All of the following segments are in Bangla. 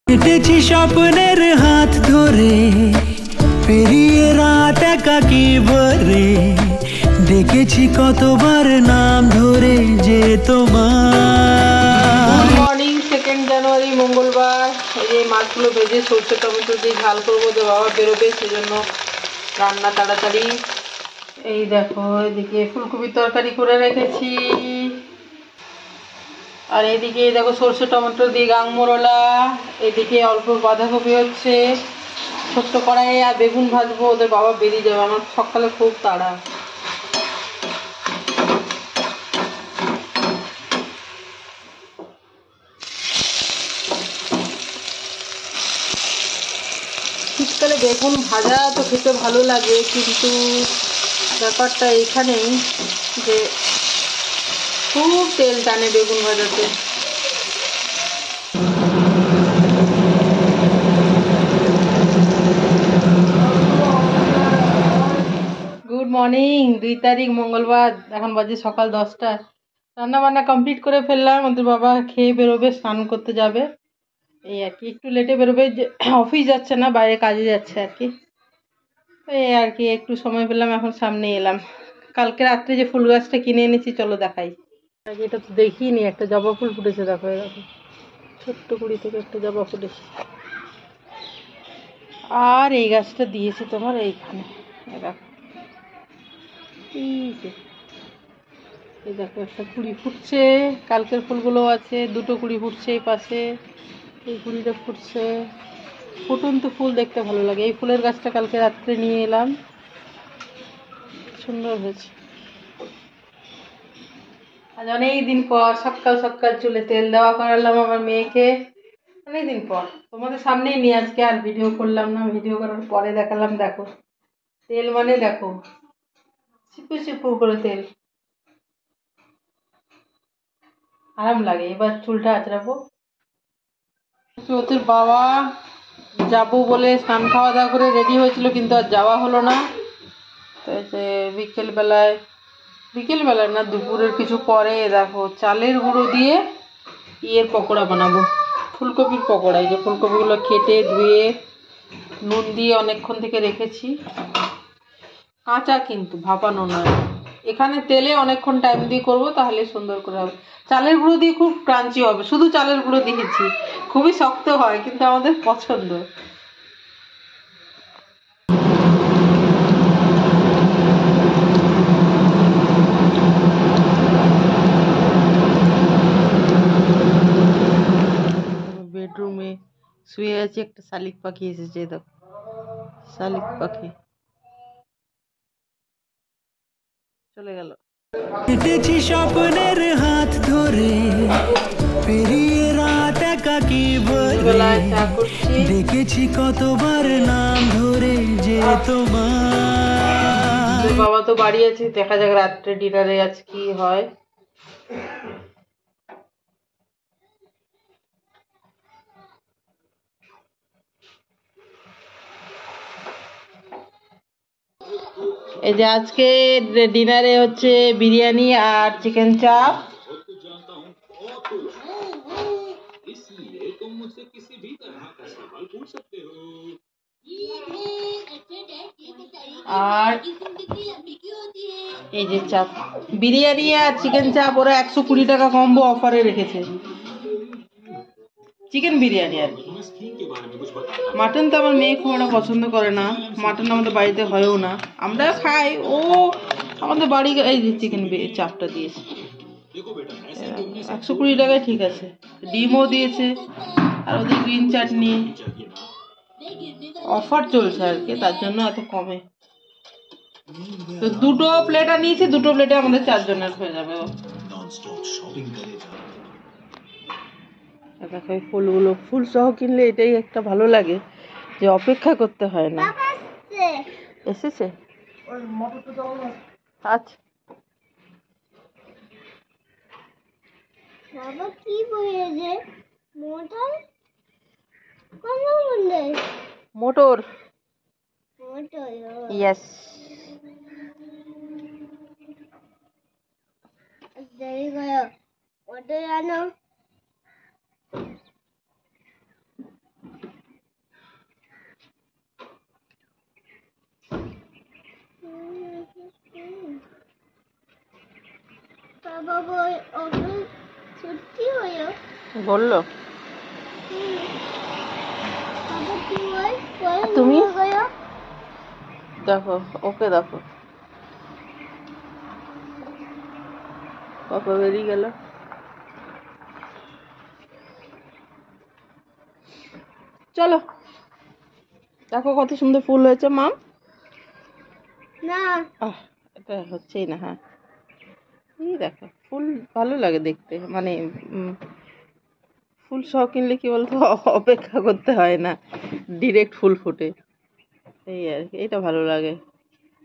হেঁটেছি স্বপ্নের হাত ধরে, পেরিয়ে রাত একাকী ভরে, ডেকেছি কতবার নাম ধরে যে তোমার। গুড মর্নিং, 2 জানুয়ারি মঙ্গলবার। এই মাছগুলো ভেজে সরষে টমেটো দিয়ে ঝাল করবো, যে বাবা বেরোবে সেজন্য রান্না তাড়াতাড়ি। এই দেখো, এদিকে ফুলকপির তরকারি করে রেখেছি, আর এদিকে দেখো সরষে টমেটো দিয়ে গাংমরলা, এদিকে অল্প বাঁধাকপি হচ্ছে ছোট্ট কড়াইয়ে, আর বেগুন ভাজবো, ওদের বাবা বেরিয়ে যাবে, আমার সকালে খুব তাড়া। শীতকালে বেগুন ভাজা তো খেতে ভালো লাগে, কিন্তু ব্যাপারটা এখানেই যে খুব তেল টানে বেগুন ভাজাতে। গুড মর্নিং, 2 তারিখ মঙ্গলবার। এখন বাজে সকাল 10টা। রান্না বান্না কমপ্লিট করে ফেললাম, ওদের বাবা খেয়ে বেরোবে, স্নান করতে যাবে, এই আর কি। একটু লেটে বেরোবে, যে অফিস যাচ্ছে না, বাইরে কাজে যাচ্ছে আর কি। এই আর কি, একটু সময় পেলাম, এখন সামনে এলাম। কালকে রাত্রে যে ফুল গাছটা কিনে এনেছি, চলো দেখাই। আগে এটা তো দেখিনি, একটা জবা ফুল ফুটেছে, দেখো এরকম ছোট্ট কুড়ি থেকে একটা জবা ফুটেছে। আর এই গাছটা দিয়েছে তোমার এইখানে, দেখো এই দেখো একটা কুড়ি ফুটছে, কালকের ফুলগুলো আছে, দুটো কুড়ি ফুটছে এই পাশে, এই কুড়িটা ফুটছে। ফুটন্ত ফুল দেখতে ভালো লাগে। এই ফুলের গাছটা কালকে রাত্রে নিয়ে এলাম, সুন্দর হয়েছে। আজ অনেকদিন পর সকাল সকাল চুলে তেল দেওয়া করালাম আমার মেয়েকে, অনেকদিন পর। তোমাদের সামনেই নিয়ে আজকে আর ভিডিও করলাম না, ভিডিও করার পরে দেখালাম। দেখো তেল মানে দেখো, চিপু চিপু করে তেল, আরাম লাগে। এবার চুলটা আঁচড়াবো। ওদের বাবা যাবো বলে স্নান খাওয়া দাওয়া করে রেডি হয়েছিল, কিন্তু আর যাওয়া হলো না। তো যে বিকেলবেলায় না, দুপুরের কিছু পরে দেখো চালের গুঁড়ো দিয়ে পকোড়া বানাবো, ফুলকপির পকোড়া। এই যে ফুলকপিগুলো কেটে ধুয়ে নুন দিয়ে অনেকক্ষণ থেকে রেখেছি, কাঁচা কিন্তু ভাপানো নয়। এখানে তেলে অনেকক্ষণ টাইম দিয়ে করবো, তাহলে সুন্দর করে হবে। চালের গুঁড়ো দিয়ে খুব ক্রাঞ্চি হবে, শুধু চালের গুঁড়ো দিয়েছি, খুবই শক্ত হয়, কিন্তু আমাদের পছন্দ। বেডরুমে শুয়ে আছে, একটা শালিক পাখি এসেছে, দেখো শালিক পাখি চলে গেল। হেঁটেছি স্বপ্নের হাত ধরে, পেরিয়ে রাত একাকী ভরে, ডেকেছি কতবার নাম ধরে যে তোমার। বাবা তো বাড়ি আছে, দেখা যাক রাত্রে ডিনারে আজ কি হয়। এই যে আজকে ডিনারে হচ্ছে বিরিয়ানি আর চিকেন চাপ। আর এই যে চাপ, বিরিয়ানি আর চিকেন চাপ ওরা 120 টাকা কম্বো অফারে রেখেছে। চিকেন বিরিয়ানি আর কি। মাটন তো আমার মেয়ে খুব একটা পছন্দ করে না, মাটন আমাদের বাড়িতে হয়ও না, আমরা খাই, ও আমাদের বাড়ি। এই যে চিকেন চাপটা দিয়েছে 120 টাকায়, ঠিক আছে। ডিমও দিয়েছে, আর ওদের গ্রিন চাটনি, অফার চলছে আর কি, তার জন্য এত কমে। তো দুটো প্লেট নিয়েছি, দুটো প্লেটে আমাদের 4 জনের হয়ে যাবে। দেখো এই ফুলগুলো, ফুল সহ কিনলে এটাই একটা ভালো লাগে, যে অপেক্ষা করতে হয় না। এসেছে আচ্ছা, বাবা কি বলেছে? মোটর কোন বলে? Motor, motor yes. দেরি করো, মোটর আনো। বাবা ওকে সত্যি হলো বললো বাবা কি হয় পরে তুমি? নিয়ে গেল দেখো ওকে দেখো, পাপা বেরিয়ে গেল। চলো, দেখো কত সুন্দর ফুল হয়েছে মা। না এটা হচ্ছেই না। হ্যাঁ, এই দেখো ফুল ভালো লাগে দেখতে, মানে ফুল শখ কিনলে কি বলতো অপেক্ষা করতে হয় না, ডিরেক্ট ফুল ফুটে, এই আর কি, এটা ভালো লাগে।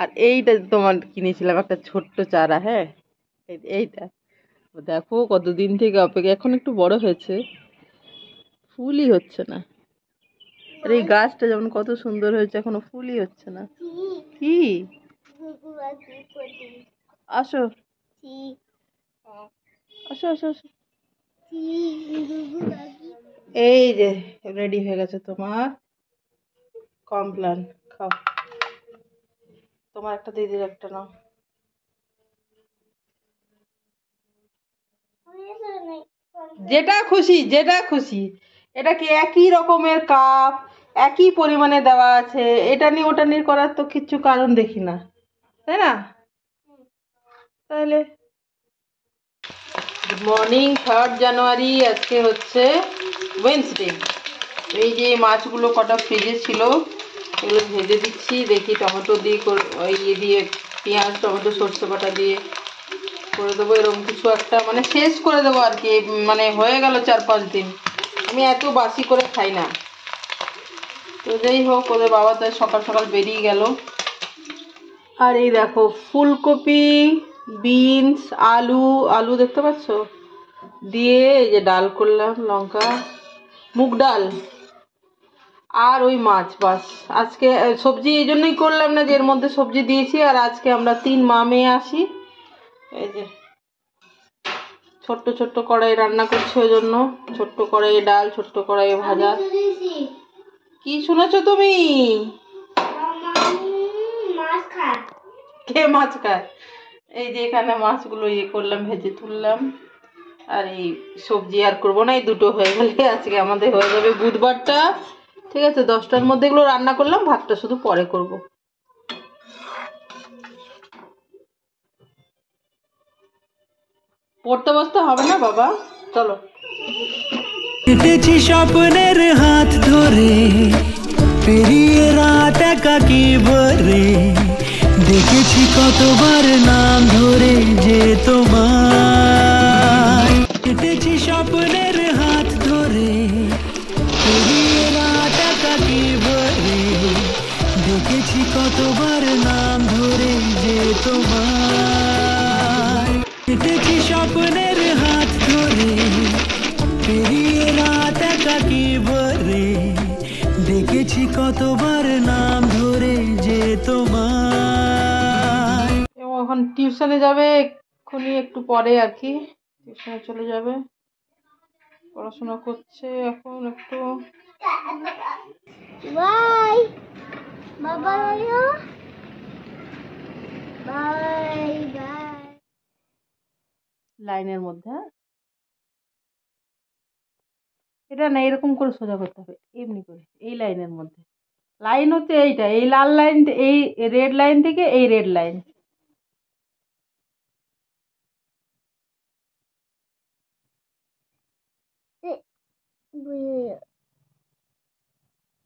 আর এইটা তোমার কিনেছিলাম একটা ছোট্ট চারা, হ্যাঁ এইটা দেখো কতদিন থেকে অপেক্ষা, এখন একটু বড় হয়েছে, ফুলই হচ্ছে না। আর এই গাছটা যেমন কত সুন্দর হয়েছে, এখনো ফুলই হচ্ছে না। কি? গুগু বাকি পটি আসো টি আসো আসো আসো। টি গুগু বাকি এই যে রেডি হয়ে গেছে তোমার কমপ্লান, খাও। তোমার একটা দিদির একটা নাও। যেটা খুশি যেটা খুশি, এটা কি একই রকমের কাপ, একই পরিমাণে দেওয়া আছে, এটা নিয়ে ওটা নিয়ে করার তো কিচ্ছু কারণ দেখি না, তাই না? তাহলে গুড মর্নিং, 3rd জানুয়ারি, আজকে হচ্ছে ওয়েডনেসডে। এই যে মাছগুলো কটা ফ্রিজে ছিল, এগুলো ভেজে দিচ্ছি, দেখি টমেটো দিয়ে ইয়ে দিয়ে পেঁয়াজ টমেটো সর্ষে বাটা দিয়ে করে দেবো, এরকম কিছু একটা, মানে শেষ করে দেবো আর কি, মানে হয়ে গেল 4-5 দিন, আমি এত বাসি করে খাই না। তো যাই হোক, ওদের বাবা তো সকাল সকাল বেরিয়ে গেল। আর এই দেখো ফুলকপি, বিনস, আলু, আলু দেখতে পাচ্ছ, দিয়ে এই যে ডাল করলাম, লঙ্কা, মুগ ডাল, আর ওই মাছ, বাস। আজকে সবজি এই জন্যই করলাম না যে এর মধ্যে সবজি দিয়েছি, আর আজকে আমরা 3 মা মেয়ে আসি, এই যে ছোট্ট ছোট্ট কড়াই রান্না করছি, ওই জন্য ছোট্ট কড়াইয়ে ডাল, ছোট্ট কড়াইয়ে ভাজা। কি শুনেছো তুমি? মাছ খায় কে মাছ খায়? এই যে এখানে মাছগুলো ইয়ে করলাম, ভেজে তুললাম, আর এই সবজি আর করবো না, এই দুটো হয়ে গেলে আজকে আমাদের হয়ে যাবে বুধবারটা। ঠিক আছে, 10টার মধ্যে এগুলো রান্না করলাম, ভাতটা শুধু পরে করব। পড়তে বসতে হবে না বাবা, চলো। কেটেছি স্বপ্নের হাত ধরে, পেরিয়ে রাত একাকি ভরে, দেখেছি কতবার নাম ধরে যে তোমায়। কেটেছি স্বপ্নের হাত ধরে, পেরিয়ে রাত একাকি ভরে, দেখেছি কতবার নাম ধরে যে তোমায়। কেটেছি স্বপ্নের হাত ধরে, পেরিয়ে রাত একাকি ভরে, দেখেছি কতবার নাম ধরে যে তোমায়। ও এখন টিউশনে যাবে এক্ষুনি, একটু পরে আর কি টিউশনে চলে যাবে, পড়াশোনা করছে এখন একটু। বাই বাবা হলো বাই বাই লাইনের মধ্যে, হ্যাঁ, এটা না এরকম করে সোজা করতে হবে, এমনি করে এই লাইনের মধ্যে। লাইন হচ্ছে এইটা, এই লাল লাইন, এই রেড লাইন থেকে এই রেড লাইন।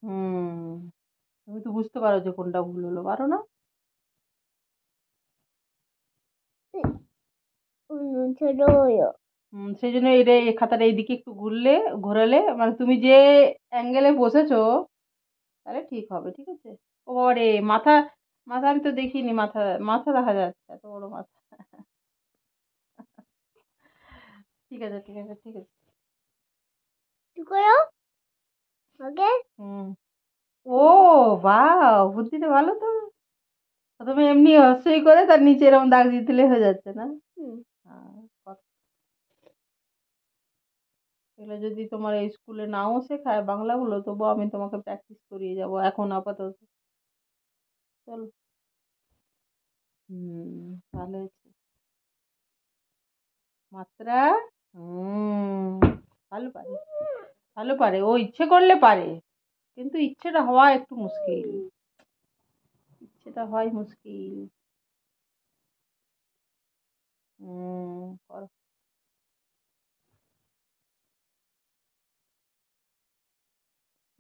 হুম, তুমি তো বুঝতে পারো যে কোনটা ভুল হলো, পারো না? ছোট হলো সেই জন্য এটা এই খাতাটা এইদিকে একটু ঘোরালে, মানে তুমি যে অ্যাঙ্গেলে বসেছো তাহলে ঠিক হবে, ঠিক আছে? ও বাবা রে, মাথা, মাথা আমি তো দেখিনি, মাথা, মাথা দেখা যাচ্ছে, এত বড় মাথা। ঠিক আছে ঠিক আছে ঠিক আছে। তুই করো ওকে হুম। ও বাহ, বুদ্ধিটা ভালো তো। তুমি এমনি হস্যই করে তার নিচে এরকম দাগ দিয়ে দিলে হয়ে যাচ্ছে না? হ্যাঁ, এগুলো যদি তোমার এই স্কুলে নাও শেখায় বাংলাগুলো, তবু আমি তোমাকে প্র্যাকটিস করিয়ে যাব এখন আপাতত। চলো। ভালো হয়েছে। মাত্রা হুম ভালো পারে, ভালো পারে, ও ইচ্ছে করলে পারে, কিন্তু ইচ্ছেটা হওয়া একটু মুশকিল, ইচ্ছেটা হয় মুশকিল। করো।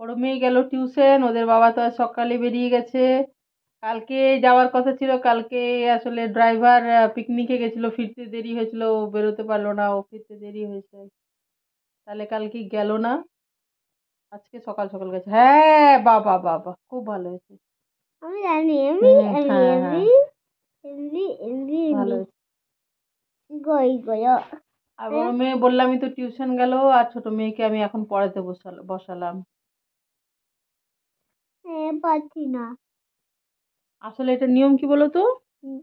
বড় মেয়ে গেল টিউশন, ওদের বাবা তো আজ সকালে বেরিয়ে গেছে। কালকে যাওয়ার কথা ছিল, কালকে আসলে ড্রাইভার পিকনিকে গেছিল, ফিরতে দেরি হয়েছিল, ও বেরোতে পারলো না, ও ফিরতে দেরি হয়েছে, তাহলে কালকে গেল না। আজকে সকাল সকাল গেছে। হ্যাঁ, বাবা বাবা খুব ভালো হয়েছে। আমি জানি এমনি হুম, এমনি হ্যাঁ হ্যাঁ, এমনি এমনি এমনি ভালো এমনি হয়েছে। গই গয় আর বড় মেয়ে বললামই তো টিউশন গেল, আর ছোট মেয়েকে আমি এখন পড়াতে বসালাম। হ্যাঁ পাচ্ছি না। আসলে এটা নিয়ম কি বলো তো, হুম,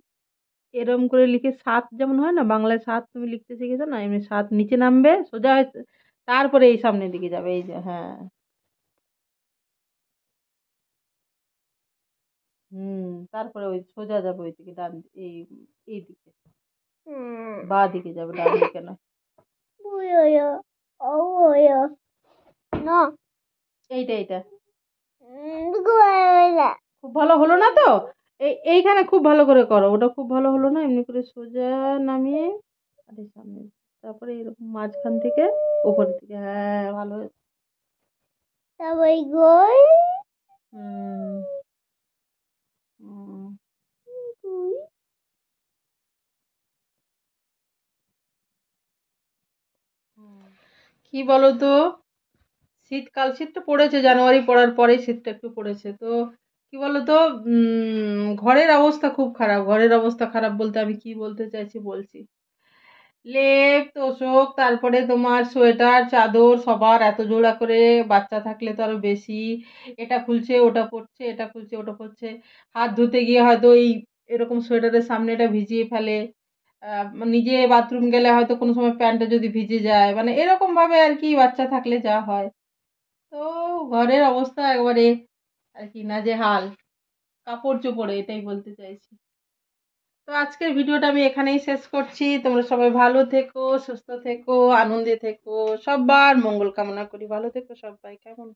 এরম করে লিখে সাত যেমন হয় না, বাংলায় সাত তুমি লিখতে শিখেছো না, এমনি সাত নিচে নামবে সোজা হয়েছে, তারপরে এই সামনের দিকে যাবে, এই যে হ্যাঁ। হুম, তারপরে ওই সোজা যাবে ওই দিকে, এই এই দিকে, হ্যাঁ বা দিকে যাবে, ডান দিকে না। বুয়ো ও বুয়ো না এইটা এইটা গুয়ালা খুব ভালো হলো না তো, এইখানে খুব ভালো করে করো, ওটা খুব ভালো হলো না, এমনি করে সোজা নামিয়ে আর এই সামনে, তারপরে এরকম মাঝখান থেকে উপরের দিকে, হ্যাঁ ভালো হয়েছে। সবাই গই হুম হুম। গুই কি বলো তো, শীতকাল, শীতটা পড়েছে, জানুয়ারি পড়ার পরে শীতটা একটু পড়েছে তো, কি বলতো, ঘরের অবস্থা খুব খারাপ, ঘরের অবস্থা খারাপ বলতে আমি কি বলতে চাইছি বলছি। লেপ তোশক, তারপরে তোমার সোয়েটার চাদর, সবার এত জোড়া করে, বাচ্চা থাকলে তো আরো বেশি, এটা খুলছে ওটা পড়ছে, এটা খুলছে ওটা পড়ছে, হাত ধুতে গিয়ে হয়তো এই এরকম সোয়েটারের সামনেটা ভিজিয়ে ফেলে, নিজে বাথরুম গেলে হয়তো কোনো সময় প্যান্টটা যদি ভিজে যায়, মানে এরকম ভাবে আর কি, বাচ্চা থাকলে যা হয়। তো ঘরের অবস্থা একবারে আর কি নাজেহাল, কাপড় চোপড়ে, এটাই বলতে চাইছি। তো আজকের ভিডিওটা আমি এখানেই শেষ করছি, তোমরা সবাই ভালো থেকো, সুস্থ থেকো, আনন্দে থেকো, সবার মঙ্গল কামনা করি, ভালো থেকো সবাই, কেমন।